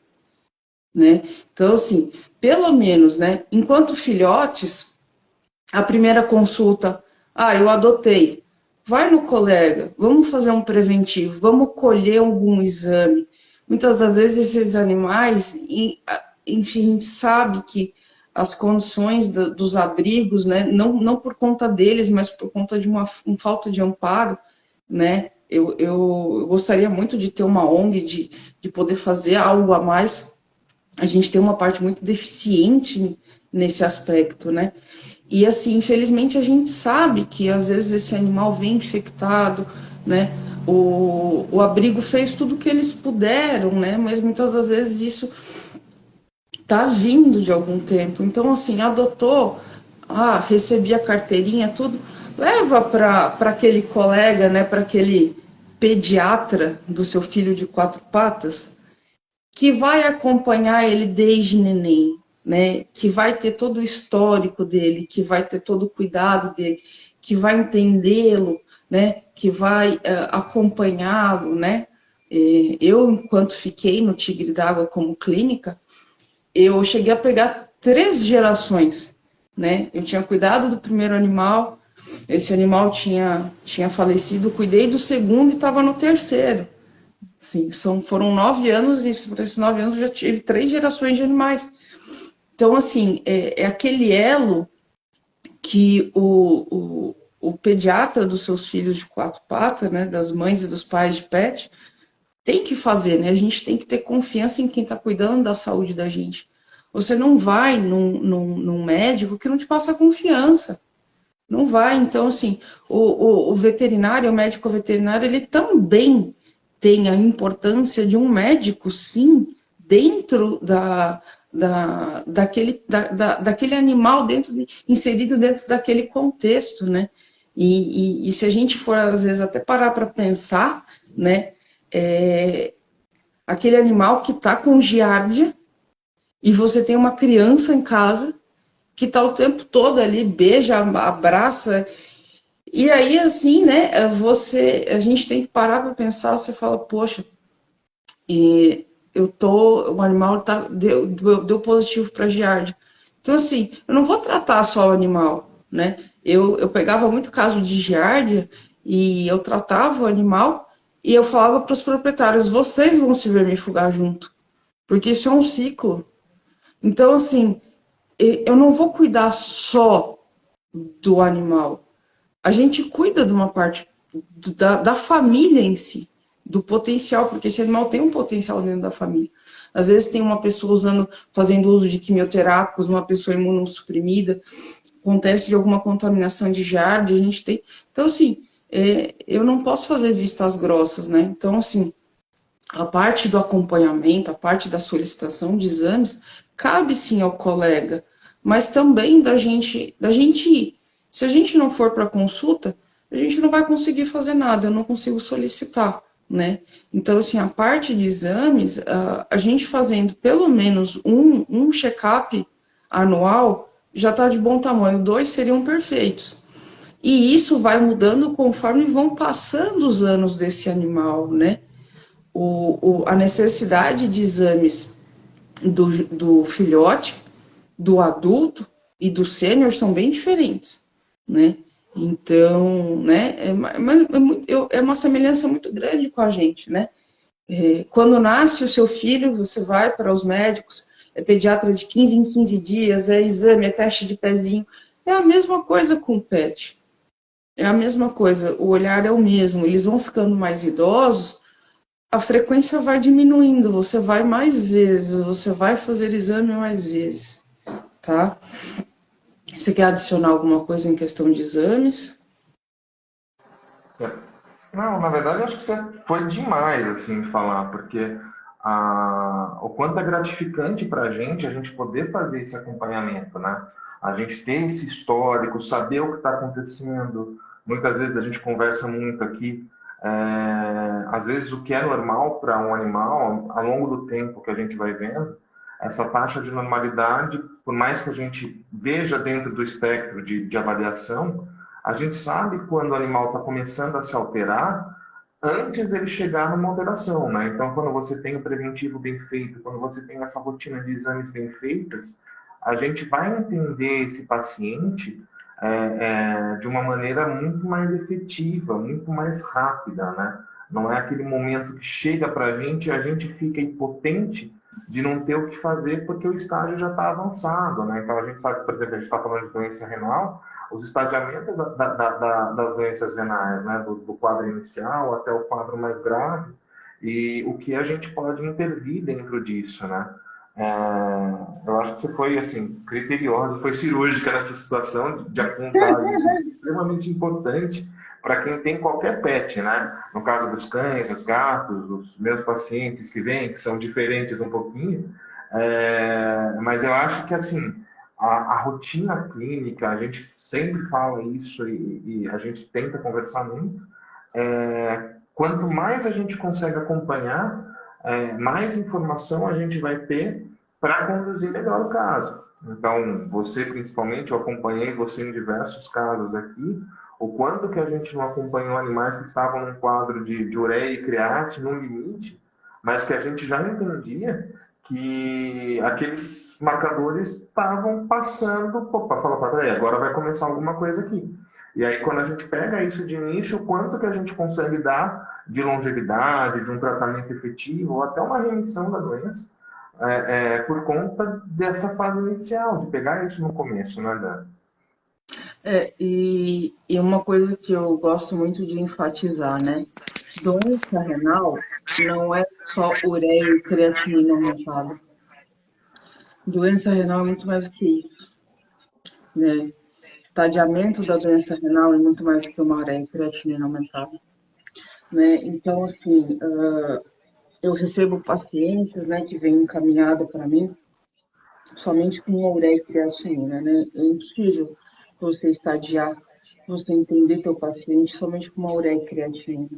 Né? Então, assim, pelo menos, né, enquanto filhotes, a primeira consulta, eu adotei, vai no colega, vamos fazer um preventivo, vamos colher algum exame. Muitas das vezes esses animais, enfim, a gente sabe que as condições dos abrigos, né, não por conta deles, mas por conta de uma falta de amparo, né, eu gostaria muito de ter uma ONG, de poder fazer algo a mais. A gente tem uma parte muito deficiente nesse aspecto, né? E assim, infelizmente a gente sabe que às vezes esse animal vem infectado, né? O abrigo fez tudo o que eles puderam, né? Mas muitas das vezes isso tá vindo de algum tempo. Então, assim, adotou, recebi a carteirinha, tudo, leva para aquele colega, né? Para aquele pediatra do seu filho de 4 patas, que vai acompanhar ele desde neném, né? Que vai ter todo o histórico dele, que vai ter todo o cuidado dele, que vai entendê-lo, né? Que vai acompanhá-lo, né? Eu, enquanto fiquei no Tigre d'Água como clínica, eu cheguei a pegar 3 gerações, né? Eu tinha cuidado do primeiro animal, esse animal tinha falecido, cuidei do segundo e estava no terceiro. Sim, foram 9 anos, e por esses 9 anos eu já tive 3 gerações de animais. Então, assim, é aquele elo que o pediatra dos seus filhos de 4 patas, né, das mães e dos pais de pet, tem que fazer, né? A gente tem que ter confiança em quem está cuidando da saúde da gente. Você não vai num médico que não te passa confiança. Não vai. Então, assim, o veterinário, o médico veterinário, ele também tem a importância de um médico, sim, dentro daquele animal, inserido dentro daquele contexto, né? E se a gente for, às vezes, até parar para pensar, né? Aquele animal que está com giardia e você tem uma criança em casa que está o tempo todo ali, beija, abraça. E aí, assim, né, a gente tem que parar para pensar, você fala, poxa, o animal deu positivo para giardia. Então, assim, eu não vou tratar só o animal, né? Eu pegava muito caso de giardia e eu tratava o animal e eu falava para os proprietários, vocês vão se vermifugar junto, porque isso é um ciclo. Então, assim, eu não vou cuidar só do animal. A gente cuida de uma parte da família em si, do potencial, porque esse animal tem um potencial dentro da família. Às vezes tem uma pessoa fazendo uso de quimioterápicos, uma pessoa imunossuprimida, acontece de alguma contaminação de jardim, a gente tem... Então, assim, eu não posso fazer vistas grossas, né? Então, assim, a parte do acompanhamento, a parte da solicitação de exames, cabe sim ao colega, mas também da gente ir. Se a gente não for para consulta, a gente não vai conseguir fazer nada, eu não consigo solicitar, né? Então, assim, a parte de exames, a gente fazendo pelo menos um check-up anual já está de bom tamanho, 2 seriam perfeitos. E isso vai mudando conforme vão passando os anos desse animal, né? A necessidade de exames do filhote, do adulto e do sênior são bem diferentes, né? Então, né, é uma semelhança muito grande com a gente, né? Quando nasce o seu filho, você vai para os médicos, é pediatra de 15 em 15 dias, é exame, é teste de pezinho. É a mesma coisa com o pet. É a mesma coisa, o olhar é o mesmo. Eles vão ficando mais idosos, a frequência vai diminuindo, você vai mais vezes, você vai fazer exame mais vezes, tá? Você quer adicionar alguma coisa em questão de exames? Não, na verdade, acho que você foi demais, assim, falar, porque o quanto é gratificante para a gente poder fazer esse acompanhamento, né? A gente ter esse histórico, saber o que está acontecendo. Muitas vezes a gente conversa muito aqui, às vezes o que é normal para um animal, ao longo do tempo que a gente vai vendo, essa taxa de normalidade, por mais que a gente veja dentro do espectro de avaliação, a gente sabe quando o animal está começando a se alterar antes dele chegar numa alteração, né? Então, quando você tem o preventivo bem feito, quando você tem essa rotina de exames bem feitas, a gente vai entender esse paciente de uma maneira muito mais efetiva, muito mais rápida, né? Não é aquele momento que chega para a gente fica impotente de não ter o que fazer porque o estágio já está avançado, né? Então, a gente sabe, por exemplo, a gente está falando de doença renal, os estadiamentos das doenças renais, né? Do quadro inicial até o quadro mais grave, e o que a gente pode intervir dentro disso, né? Eu acho que você foi assim criteriosa, foi cirúrgica nessa situação de apontar isso. Isso é extremamente importante para quem tem qualquer pet, né? No caso dos cães, dos gatos, dos meus pacientes que vêm, que são diferentes um pouquinho, mas eu acho que assim a rotina clínica, a gente sempre fala isso e a gente tenta conversar muito. Quanto mais a gente consegue acompanhar, mais informação a gente vai ter para conduzir melhor o caso. Então, você principalmente, eu acompanhei você em diversos casos aqui, o quanto que a gente não acompanhou animais que estavam num quadro de ureia e create, num limite, mas que a gente já entendia que aqueles marcadores estavam passando, para falar, peraí, agora vai começar alguma coisa aqui. E aí, quando a gente pega isso de início, o quanto que a gente consegue dar de longevidade, de um tratamento efetivo, ou até uma remissão da doença, por conta dessa fase inicial, de pegar isso no começo, né, Dan? E uma coisa que eu gosto muito de enfatizar, né? Doença renal não é só ureia e creatinina aumentada. Doença renal é muito mais do que isso, né? Estadiamento da doença renal é muito mais do que uma ureia e creatinina aumentada, né? Então, assim, eu recebo pacientes, né, que vêm encaminhada para mim somente com uma ureia e creatinina, né? É impossível você estadiar, você entender teu paciente somente com uma ureia e creatinina,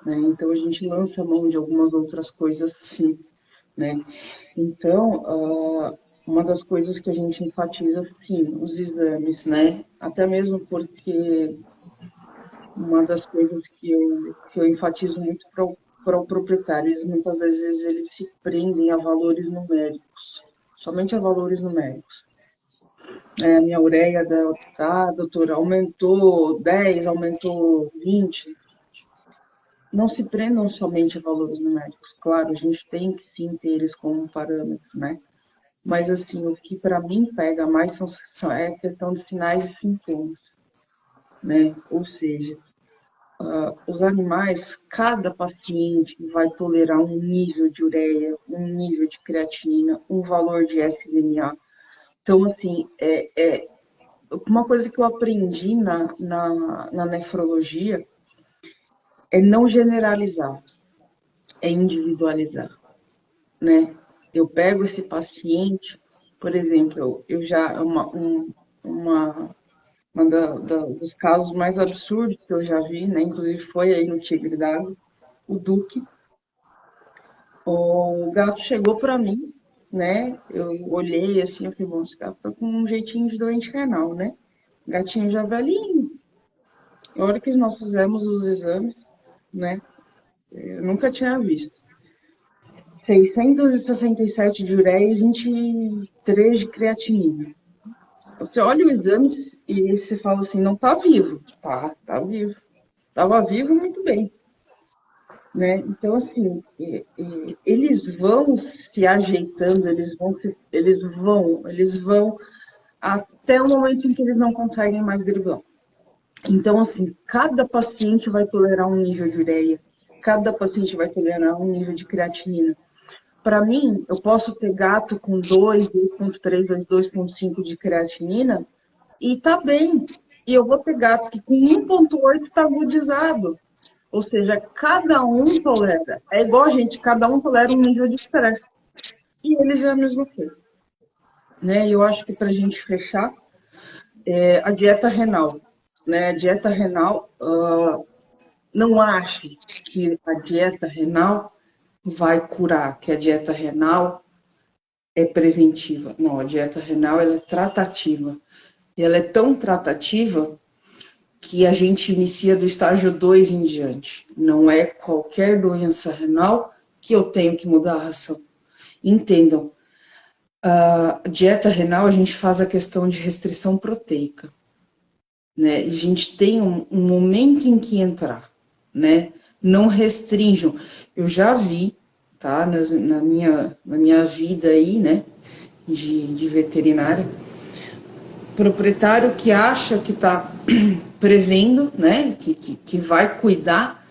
né? Então, a gente lança a mão de algumas outras coisas, sim, né? Então, uma das coisas que a gente enfatiza, sim, os exames, né? Até mesmo porque uma das coisas que eu enfatizo muito para o proprietário, eles, muitas vezes eles se prendem a valores numéricos, somente a valores numéricos. A minha ureia, doutora, aumentou 10, aumentou 20. Não se prendam somente a valores numéricos. Claro, a gente tem que sim ter eles como parâmetro, né? Mas, assim, o que para mim pega mais é a questão de sinais e sintomas, né? Ou seja, os animais, cada paciente vai tolerar um nível de ureia, um nível de creatinina, um valor de SDMA. Então, assim, uma coisa que eu aprendi na nefrologia é não generalizar, é individualizar, né? Eu pego esse paciente, por exemplo, eu já, dos casos mais absurdos que eu já vi, né? Inclusive foi aí no Tigre d'Água, o Duque. O gato chegou para mim, né? Eu olhei assim, eu falei, bom, esse gato tá com um jeitinho de doente renal, né? Gatinho já velhinho. A hora que nós fizemos os exames, né? Eu nunca tinha visto. 667 de ureia e 23 de creatinina. Você olha o exame e você fala assim, não tá vivo. Tá vivo. Tava vivo muito bem. Né? Então, assim, eles vão se ajeitando, eles vão até o momento em que eles não conseguem mais driblar. Então, assim, cada paciente vai tolerar um nível de ureia, cada paciente vai tolerar um nível de creatinina. Para mim, eu posso ter gato com 2, 2,3, 2,5 de creatinina e tá bem. E eu vou ter gato que com 1,8 está agudizado. Ou seja, cada um tolera. É igual a gente, cada um tolera um nível de estresse. E eles é a mesma coisa. Né? E eu acho que para a gente fechar, a dieta renal. Né? A dieta renal, não ache que a dieta renal vai curar, que a dieta renal é preventiva. Não, a dieta renal ela é tratativa. E ela é tão tratativa que a gente inicia do estágio 2 em diante. Não é qualquer doença renal que eu tenho que mudar a ração. Entendam, a dieta renal a gente faz a questão de restrição proteica, né? E a gente tem um momento em que entrar, né? Não restringam. Eu já vi, tá, na minha vida aí, né, de veterinária, proprietário que acha que está prevendo, né, que vai cuidar,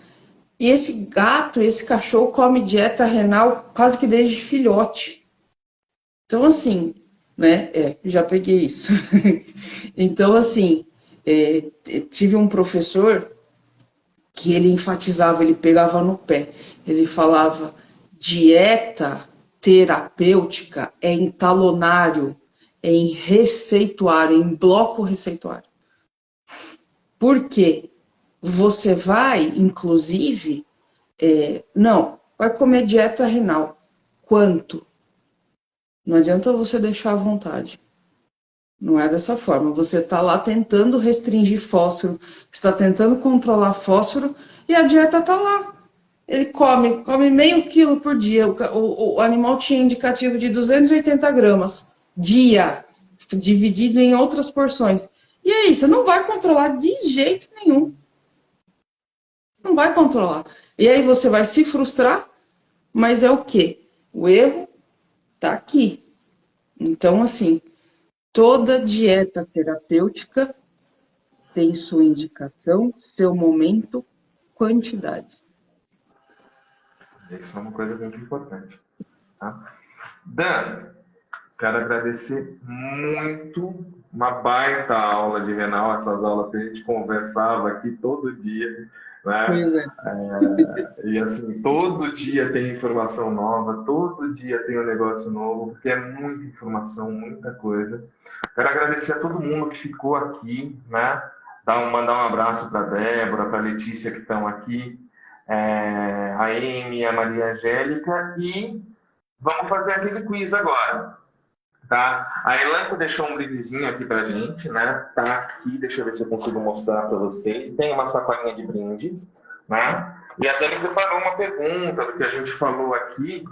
e esse gato, esse cachorro come dieta renal quase que desde filhote. Então, assim, né, já peguei isso. Então, assim, tive um professor que ele enfatizava, ele pegava no pé, ele falava, dieta terapêutica é em talonário, é em receituário, em bloco receituário. Por quê? Você vai, inclusive, não, vai comer dieta renal. Quanto? Não adianta você deixar à vontade. Não é dessa forma. Você está lá tentando restringir fósforo, está tentando controlar fósforo e a dieta está lá. Ele come meio quilo por dia. O animal tinha indicativo de 280 gramas dia, dividido em outras porções. E aí, você não vai controlar de jeito nenhum. Não vai controlar. E aí você vai se frustrar, mas é o quê? O erro está aqui. Então, assim, toda dieta terapêutica tem sua indicação, seu momento, quantidade. Isso é uma coisa muito importante. Tá? Dan, quero agradecer muito, uma baita aula de renal, essas aulas que a gente conversava aqui todo dia, né? E assim, todo dia tem informação nova, todo dia tem um negócio novo, porque é muita informação, muita coisa. Quero agradecer a todo mundo que ficou aqui, né? Mandar um abraço para a Débora, para a Letícia que estão aqui, a Amy, a Maria Angélica, e vamos fazer aquele quiz agora. Tá? A Elanco deixou um brindezinho aqui pra gente, né? Tá aqui, deixa eu ver se eu consigo mostrar para vocês. Tem uma sacolinha de brinde, né? E a Dani preparou uma pergunta do que a gente falou aqui.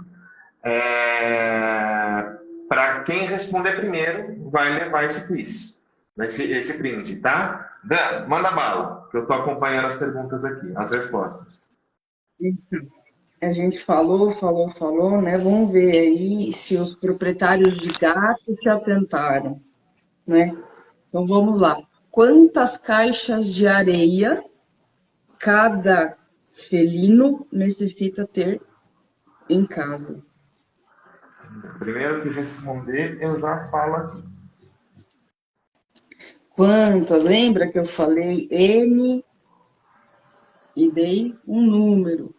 Para quem responder primeiro, vai levar esse quiz, esse brinde, tá? Dan, manda bala, que eu tô acompanhando as perguntas aqui, as respostas. Então, A gente falou, né? Vamos ver aí se os proprietários de gato se atentaram, né? Então vamos lá. Quantas caixas de areia cada felino necessita ter em casa? Primeiro que responder, eu já falo aqui. Quantas? Lembra que eu falei N e dei um número?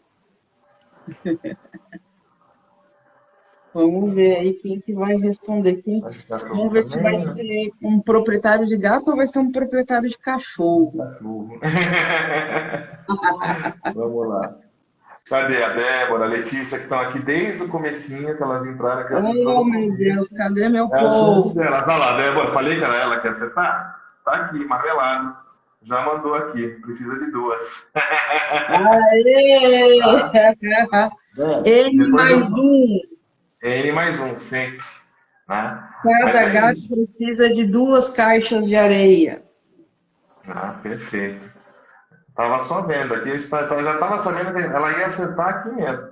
Vamos ver aí quem que vai responder. Acho que a Vamos Tuca ver se vai também. ser um proprietário de gato ou vai ser um proprietário de cachorro. Cachorro. Vamos lá. Cadê a Débora, a Letícia, que estão aqui desde o comecinho, que elas entraram, que ela entrou Oh, no meu Deus, começo. cadê meu É a chance povo? delas. Olha lá, Débora, falei que era ela que ia acertar? Tá aqui, marmelado. Já mandou aqui, precisa de duas. Aê! Tá? N Depois mais eu falo. um. N mais um, sempre. Né? Mas Cada é gato isso. precisa de 2 caixas de areia. Ah, perfeito. Tava só vendo aqui, eu já estava sabendo que ela ia acertar aqui mesmo.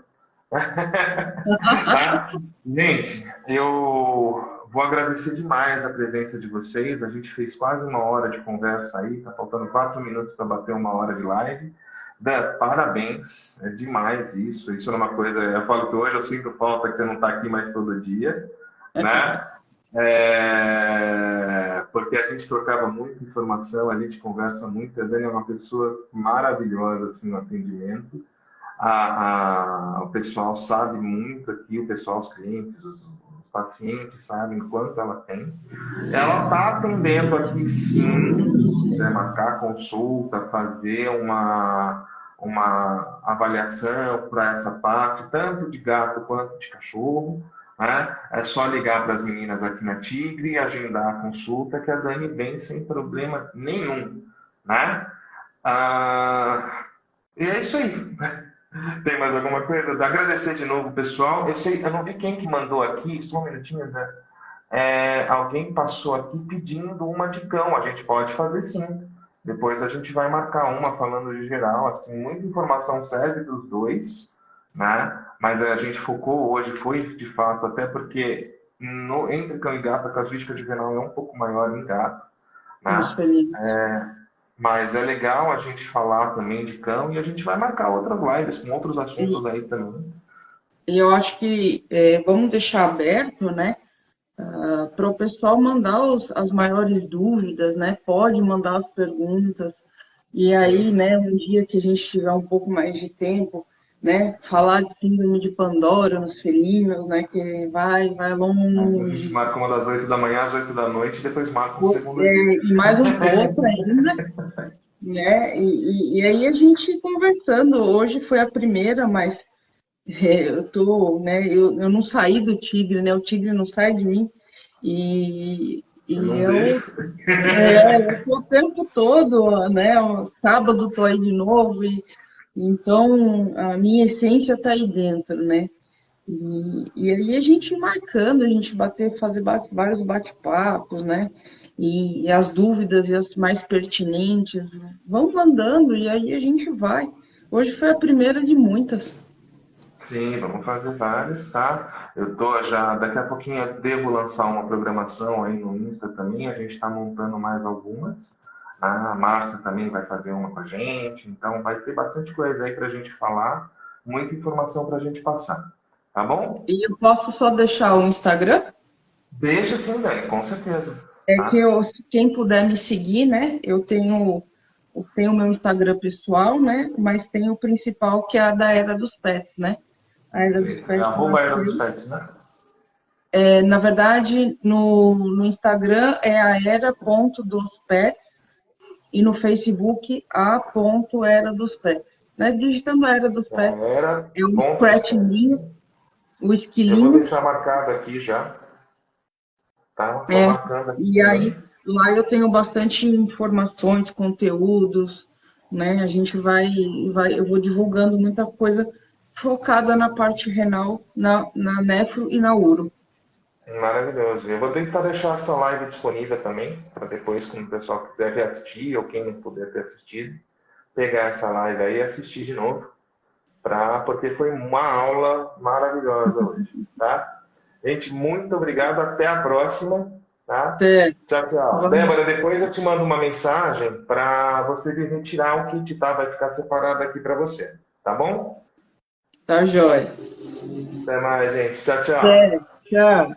Tá? Gente, eu vou agradecer demais a presença de vocês. A gente fez quase 1 hora de conversa aí, tá faltando 4 minutos para bater 1 hora de live. Dan, parabéns, é demais isso. Isso é uma coisa, eu falo que hoje eu sinto falta que você não está aqui mais todo dia, né? Porque a gente trocava muita informação, a gente conversa muito. A Dani é uma pessoa maravilhosa assim, no atendimento. O pessoal sabe muito aqui, o pessoal, os clientes, os pacientes sabem quanto ela tem. Ela está atendendo aqui sim, né, marcar consulta, fazer uma avaliação para essa parte, tanto de gato quanto de cachorro. Né? É só ligar para as meninas aqui na Tigre e agendar a consulta que a Dani vem sem problema nenhum. Né? E é isso aí. Tem mais alguma coisa? Agradecer de novo, pessoal. Eu não vi quem que mandou aqui, só um minutinho, né? Alguém passou aqui pedindo uma de cão. A gente pode fazer sim. Depois a gente vai marcar uma falando de geral. Assim, muita informação serve dos dois, né? Mas a gente focou hoje, foi de fato, até porque entre cão e gato, a casuística de renal é um pouco maior em gato, Isso, né? Felipe. Mas é legal a gente falar também de cão e a gente vai marcar outras lives com outros assuntos aí também. E eu acho que vamos deixar aberto, né, para o pessoal mandar as maiores dúvidas, né? Pode mandar as perguntas. E aí, Sim. né, um dia que a gente tiver um pouco mais de tempo, né, falar de síndrome de Pandora nos felinos, né, que vai Essa a gente longe. marca uma das 8 da manhã às 8 da noite e depois marca um segundo dia. E mais um pouco ainda, né? E aí a gente conversando. Hoje foi a primeira, mas eu tô, né? Eu não saí do tigre, né? O tigre não sai de mim. Eu E não eu, deixo. eu tô o tempo todo, né? O sábado tô aí de novo então a minha essência tá aí dentro, né? E aí a gente marcando, a gente fazer vários bate-papos, né? E as dúvidas e as mais pertinentes vão mandando e aí a gente vai. Hoje foi a primeira de muitas. Sim, vamos fazer vários, tá? Eu tô já, daqui a pouquinho eu devo lançar uma programação aí no Insta também, a gente está montando mais algumas. A Márcia também vai fazer uma com a gente, então vai ter bastante coisa aí para a gente falar, muita informação para a gente passar, tá bom? E eu posso só deixar o Instagram? Deixa sim, Dani, com certeza, É que tá? quem puder me seguir, né? Eu tenho o meu Instagram pessoal, né? Mas tem o principal que é a da Era dos Pets, né? A Era dos É Pets arroba Era dos nasceu. Pets, né? Na verdade, no Instagram é a era.dospets e no Facebook a.era dos pets. Né? Digitando a Era dos Já Pets, era é o ponto dos pets. scratchzinho, o Eu vou esquilinho. deixar marcado aqui já, tá? Tô É, marcando aqui e aí também. lá eu tenho bastante informações, conteúdos, né? A gente eu vou divulgando muita coisa focada na parte renal, na nefro e na uro. Maravilhoso. Eu vou tentar deixar essa live disponível também, para depois, quando o pessoal quiser reassistir, ou quem não puder ter assistido, pegar essa live aí e assistir de novo. porque foi uma aula maravilhosa hoje, tá? Gente, muito obrigado. Até a próxima, tá? Até. Tchau, tchau. Débora, depois eu te mando uma mensagem para você vir retirar o kit, tá? Vai ficar separado aqui para você, tá bom? Tá jóia. Até mais, gente. Tchau, tchau. Até. Tchau.